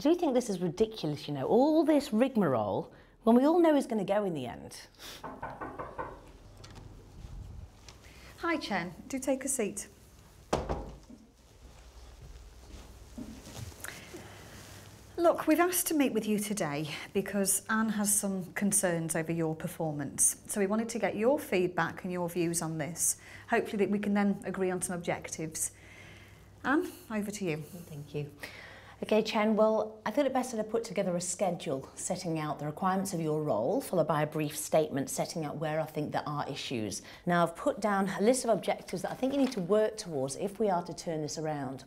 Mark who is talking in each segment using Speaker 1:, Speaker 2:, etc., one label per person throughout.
Speaker 1: I do think this is ridiculous, you know, all this rigmarole when we all know who's going to go in the end.
Speaker 2: Hi Chen, do take a seat. Look, we've asked to meet with you today because Anne has some concerns over your performance. So we wanted to get your feedback and your views on this. Hopefully that we can then agree on some objectives. Anne, over to you.
Speaker 1: Thank you. Okay, Chen, well, I thought it best that I put together a schedule setting out the requirements of your role, followed by a brief statement setting out where I think there are issues. Now, I've put down a list of objectives that I think you need to work towards if we are to turn this around.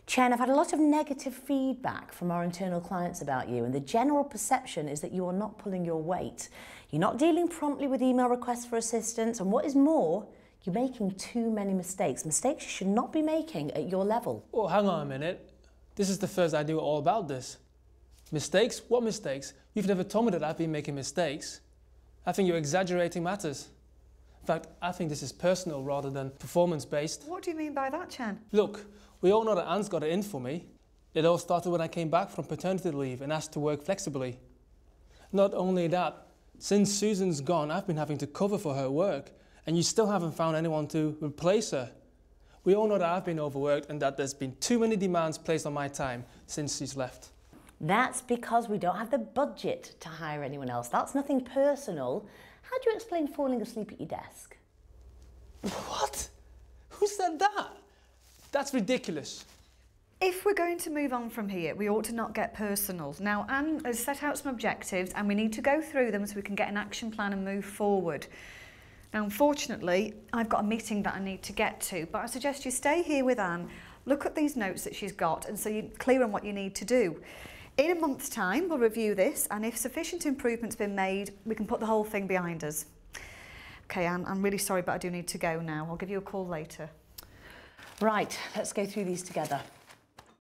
Speaker 1: Chen, I've had a lot of negative feedback from our internal clients about you, and the general perception is that you are not pulling your weight. You're not dealing promptly with email requests for assistance, and what is more, you're making too many mistakes. Mistakes you should not be making at your level.
Speaker 3: Oh, hang on a minute. This is the first I knew all about this. Mistakes? What mistakes? You've never told me that I've been making mistakes. I think you're exaggerating matters. In fact, I think this is personal rather than performance-based.
Speaker 2: What do you mean by that, Chen?
Speaker 3: Look, we all know that Anne's got it in for me. It all started when I came back from paternity leave and asked to work flexibly. Not only that, since Susan's gone, I've been having to cover for her work, and you still haven't found anyone to replace her. We all know that I've been overworked and that there's been too many demands placed on my time since she's left.
Speaker 1: That's because we don't have the budget to hire anyone else. That's nothing personal. How do you explain falling asleep at your desk?
Speaker 3: What? Who said that? That's ridiculous.
Speaker 2: If we're going to move on from here, we ought to not get personal. Now, Anne has set out some objectives and we need to go through them so we can get an action plan and move forward. Now, unfortunately, I've got a meeting that I need to get to, but I suggest you stay here with Anne, look at these notes that she's got, and so you're clear on what you need to do. In a month's time, we'll review this, and if sufficient improvement's been made, we can put the whole thing behind us. Okay, Anne, I'm really sorry, but I do need to go now. I'll give you a call later.
Speaker 1: Right, let's go through these together.